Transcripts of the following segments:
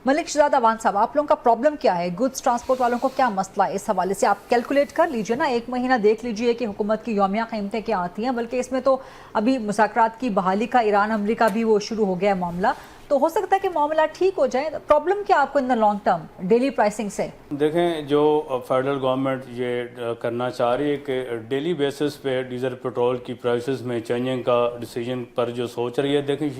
मलिक शहजाद अवान साहब, आप लोगों का प्रॉब्लम क्या है? गुड्स ट्रांसपोर्ट वालों को क्या मसला है? इस हवाले से आप कैलकुलेट कर लीजिए ना, एक महीना देख लीजिए कि हुकूमत की यौमिया कीमतें क्या आती हैं। बल्कि इसमें तो अभी मुज़ाकरात की बहाली का ईरान अमरीका भी वो शुरू हो गया है मामला, तो हो सकता है कि मामला ठीक हो जाए। प्रॉब्लम क्या आपको in the long term daily pricing से? देखें, जो फेडरल गवर्नमेंट ये करना चाह रही है कि डेली बेसिस पे डीजल पेट्रोल की प्राइसेस में चेंजिंग का डिसीजन पर जो सोच रही है, देखें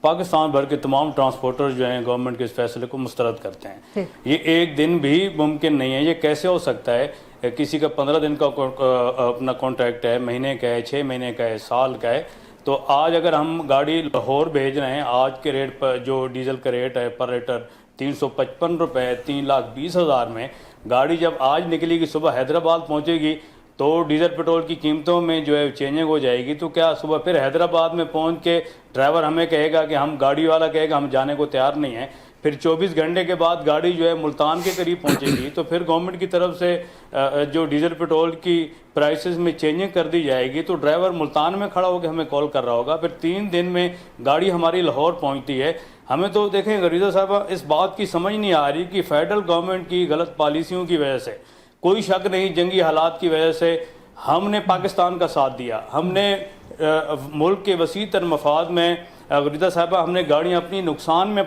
पाकिस्तान भर के तमाम ट्रांसपोर्टर जो हैं गवर्नमेंट के इस फैसले को मुस्तरद करते हैं। ये एक दिन भी मुमकिन नहीं है। ये कैसे हो सकता है? किसी का 15 दिन का अपना कॉन्ट्रैक्ट है, महीने का है, 6 महीने का है, साल का है, तो आज अगर हम गाड़ी लाहौर भेज रहे हैं, आज के रेट पर जो डीजल का रेट है पर लीटर 355 रुपये, 3,20,000 में, गाड़ी जब आज निकलेगी सुबह हैदराबाद पहुंचेगी तो डीजल पेट्रोल की कीमतों में जो है चेंजिंग हो जाएगी। तो क्या सुबह फिर हैदराबाद में पहुंच के ड्राइवर हमें कहेगा कि हम, गाड़ी वाला कहेगा हम जाने को तैयार नहीं है, फिर 24 घंटे के बाद गाड़ी जो है मुल्तान के करीब पहुंचेगी, तो फिर गवर्नमेंट की तरफ से जो डीजल पेट्रोल की प्राइसेस में चेंजिंग कर दी जाएगी, तो ड्राइवर मुल्तान में खड़ा होकर हमें कॉल कर रहा होगा, फिर 3 दिन में गाड़ी हमारी लाहौर पहुंचती है। हमें तो देखें गरीदा साहब, इस बात की समझ नहीं आ रही कि फेडरल गवर्नमेंट की गलत पॉलिसियों की वजह से, कोई शक नहीं जंगी हालात की वजह से हमने पाकिस्तान का साथ दिया, हमने मुल्क के वसी तर मफाद में गरीदा साहबा हमने गाड़ियाँ अपनी नुकसान में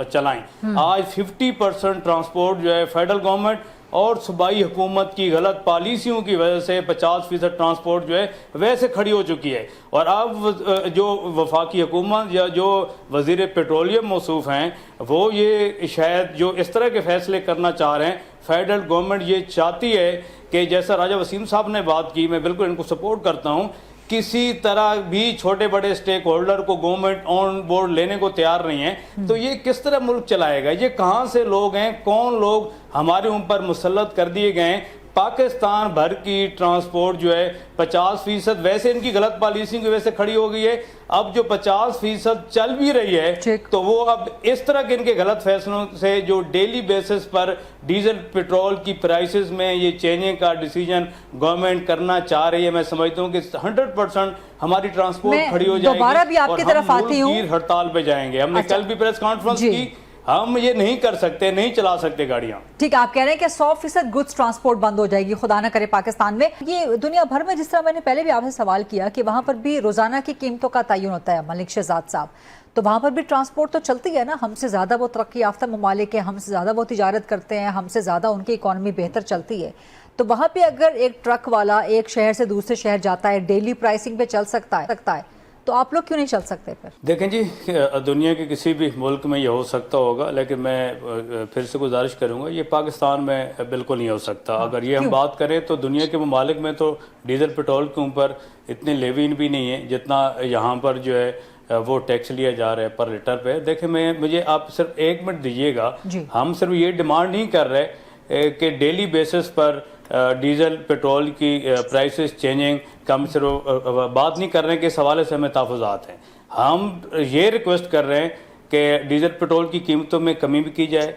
चलाएं। आज 50% ट्रांसपोर्ट जो है फेडरल गवर्नमेंट और सूबाई हुकूमत की गलत पॉलिसियों की वजह से 50% ट्रांसपोर्ट जो है वैसे खड़ी हो चुकी है। और अब जो वफाकी हुकूमत या जो वज़ीर पेट्रोलियम मौसूफ हैं, वो ये शायद जो इस तरह के फैसले करना चाह रहे हैं, फेडरल गवर्नमेंट ये चाहती है कि जैसा राजा वसीम साहब ने बात की, मैं बिल्कुल इनको सपोर्ट करता हूँ, किसी तरह भी छोटे बड़े स्टेक होल्डर को गवर्नमेंट ऑन बोर्ड लेने को तैयार नहीं है। तो ये किस तरह मुल्क चलाएगा? ये कहाँ से लोग हैं, कौन लोग हमारे ऊपर मुसल्लत कर दिए गए हैं? पाकिस्तान भर की ट्रांसपोर्ट जो है 50% वैसे इनकी गलत पॉलिसी की वजह से खड़ी हो गई है। अब जो 50% चल भी रही है, तो वो अब इस तरह के इनके गलत फैसलों से जो डेली बेसिस पर डीजल पेट्रोल की प्राइसेस में ये चेंजिंग का डिसीजन गवर्नमेंट करना चाह रही है। मैं समझता हूँ कि 100% हमारी ट्रांसपोर्ट खड़ी हो जाएगी और हम मुल्क की हड़ताल पे जाएंगे। हमने कल भी प्रेस कॉन्फ्रेंस की, हम ये नहीं कर सकते, नहीं चला सकते गाड़ियां। ठीक है, आप कह रहे हैं कि 100% गुड्स ट्रांसपोर्ट बंद हो जाएगी, खुदा ना करे पाकिस्तान में। ये दुनिया भर में, जिस तरह मैंने पहले भी आपसे सवाल किया कि वहां पर भी रोजाना की कीमतों का तयन होता है मलिक शहजाद साहब, तो वहां पर भी ट्रांसपोर्ट तो चलती है ना। हमसे ज्यादा वो तरक्की याफ्ता ममालिक है, हमसे ज्यादा वो तिजारत करते हैं, हमसे ज्यादा उनकी इकॉनमी बेहतर चलती है। तो वहां पे अगर एक ट्रक वाला एक शहर से दूसरे शहर जाता है, डेली प्राइसिंग पे चल सकता है, तो आप लोग क्यों नहीं चल सकते फिर? देखें जी, दुनिया के किसी भी मुल्क में ये हो सकता होगा, लेकिन मैं फिर से गुजारिश करूंगा, ये पाकिस्तान में बिल्कुल नहीं हो सकता। अगर ये हम बात करें तो दुनिया के ममालिक में तो डीजल पेट्रोल के ऊपर इतने लेवीन भी नहीं है जितना यहाँ पर जो है वो टैक्स लिया जा रहा है पर लीटर पे। देखें, मुझे आप सिर्फ 1 मिनट दीजिएगा। हम सिर्फ ये डिमांड नहीं कर रहे कि डेली बेसिस पर डीजल पेट्रोल की प्राइसेस चेंजिंग का, हम सिर्फ बात नहीं कर रहे हैं कि इस हवाले से हमें तहफ़्फ़ुज़ात हैं। हम ये रिक्वेस्ट कर रहे हैं कि डीजल पेट्रोल की कीमतों में कमी भी की जाए,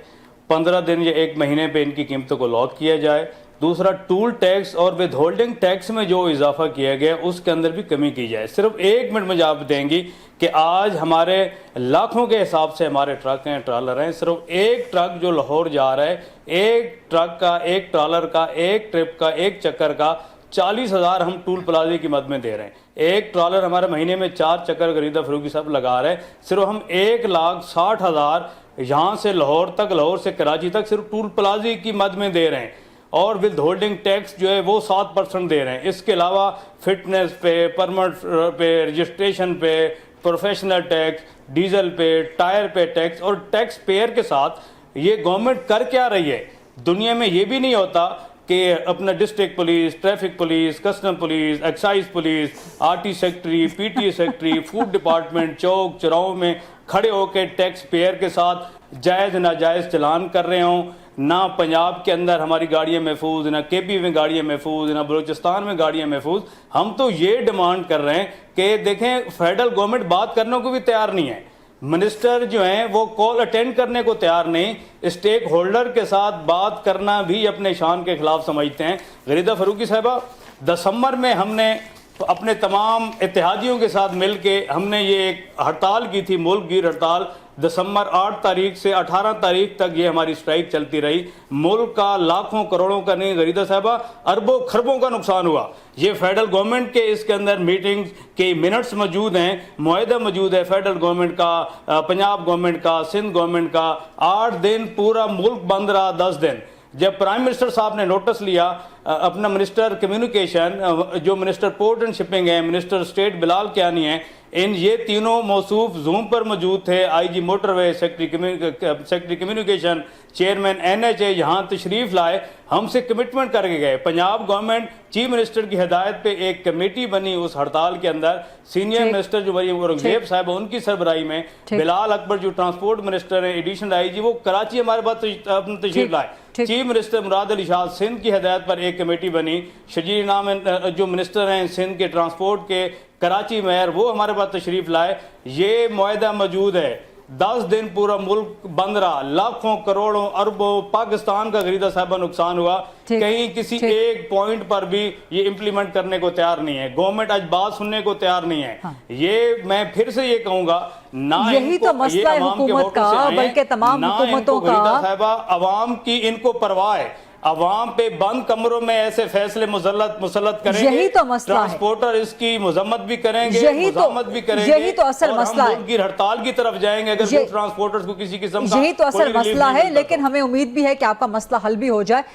15 दिन या 1 महीने पे इनकी कीमतों को लॉक किया जाए। दूसरा, टूल टैक्स और विद होल्डिंग टैक्स में जो इजाफा किया गया उसके अंदर भी कमी की जाए। सिर्फ 1 मिनट में आप देंगी कि आज हमारे लाखों के हिसाब से हमारे ट्रक हैं, ट्रॉलर हैं, सिर्फ एक ट्रक जो लाहौर जा रहा है, एक ट्रक का, एक ट्रॉलर का, एक ट्रिप का, एक चक्कर का 40,000 हम टूल प्लाजे की मद में दे रहे हैं। एक ट्रॉलर हमारे महीने में 4 चक्कर गरीदा फरूकी साहब लगा रहे हैं। सिर्फ हम 1,60,000 यहाँ से लाहौर तक, लाहौर से कराची तक सिर्फ टूल प्लाजे की मद में दे रहे हैं, और विद होल्डिंग टैक्स जो है वो 7% दे रहे हैं। इसके अलावा फिटनेस पे, परमिट पे, रजिस्ट्रेशन पे, प्रोफेशनल टैक्स, डीजल पे, टायर पे टैक्स, और टैक्स पेयर के साथ ये गवर्नमेंट कर क्या रही है? दुनिया में ये भी नहीं होता कि अपना district police, traffic police, custom police, excise police, RT secretary, PT secretary, food department चौक चौराहों में खड़े होकर टैक्स पेयर के साथ जायज़ नाजायज़ चलान कर रहे हों। ना पंजाब के अंदर हमारी गाड़ियाँ महफूज, ना केपी में गाड़ियाँ महफूज, ना बलूचिस्तान में गाड़ियाँ महफूज। हम तो ये डिमांड कर रहे हैं कि देखें, फेडरल गवर्नमेंट बात करने को भी तैयार नहीं है, मिनिस्टर जो हैं वो कॉल अटेंड करने को तैयार नहीं, स्टेक होल्डर के साथ बात करना भी अपने शान के खिलाफ समझते हैं। गरीदा फरूकी साहबा, दिसंबर में हमने اپنے تمام اتحادیوں کے ساتھ مل کے ہم نے یہ ایک ہڑتال کی تھی، ملک گیر ہڑتال۔ دسمبر 8 تاریخ سے 18 تاریخ تک یہ ہماری سٹرائک چلتی رہی۔ ملک کا لاکھوں کروڑوں کا نہیں غریدہ صاحبہ اربوں خربوں کا نقصان ہوا۔ یہ فیڈرل گورنمنٹ کے اس کے اندر میٹنگ کے منٹس موجود ہیں، معاہدہ موجود ہے فیڈرل گورنمنٹ کا، پنجاب گورنمنٹ کا، سندھ گورنمنٹ کا۔ 8 دن پورا ملک بند رہا، 10 دن۔ جب پرائم منسٹر صاحب نے نوٹس لیا، اپنا منسٹر کمیونیکیشن، جو منسٹر پورٹ اینڈ شپنگ ہیں، منسٹر اسٹیٹ بلال کیانی ہیں، یہ تینوں موصوف زوم پر موجود تھے۔ آئی جی موٹر وے، سیکرٹری کمیونیکیشن، چیئرمین NHA یہاں تشریف لائے، ہم سے کمٹمنٹ کر کے گئے۔ پنجاب گورنمنٹ چیف منسٹر کی ہدایت پہ ایک کمیٹی بنی اس ہڑتال کے اندر، سینئر منسٹر جو مریم اورنگزیب صاحب ان کی سربراہی میں، بلال اکبر جو ٹرانسپورٹ منسٹر ہیں، ایڈیشنل آئی جی، وہ کراچی ہمارے پاس تشریف لائے۔ چیف منسٹر مراد علی شاہ سندھ کی ہدایت پر ایک کمیٹی بنی، شجیر نام جو منسٹر ہیں سندھ کے ٹرانسپورٹ کے، کراچی میئر، وہ ہمارے پاس تشریف لائے۔ یہ معاہدہ موجود ہے، 10 دن پورا ملک بند رہا، لاکھوں کروڑوں اربوں پاکستان کا غریدہ صاحبہ نقصان ہوا۔ کہیں کسی ایک پوائنٹ پر بھی یہ امپلیمنٹ کرنے کو تیار نہیں ہے، گورنمنٹ آج بات سننے کو تیار نہیں ہے۔ یہ میں پھر سے یہ کہوں گا، نہ یہی تو مسئلہ ہے حکومت کا، بلکہ تمام حکومتوں کا، غریدہ صاحبہ عوام کی ان کو پرواہ ہے۔ عوام پہ بند کمروں میں ایسے فیصلے مسلط کریں گے، یہی تو مسئلہ ہے۔ ٹرانسپورٹر اس کی مذمت بھی کریں گے، مزاحمت بھی کریں گے، یہی تو اصل مسئلہ ہے۔ اور ہم ملک کی ہڑتال کی طرف جائیں گے اگر کوئی ٹرانسپورٹرز کو کسی قسم کا یہی تو اصل مسئلہ ہے، لیکن ہمیں امید بھی ہے کہ آپ کا مسئلہ حل بھی ہو جائے۔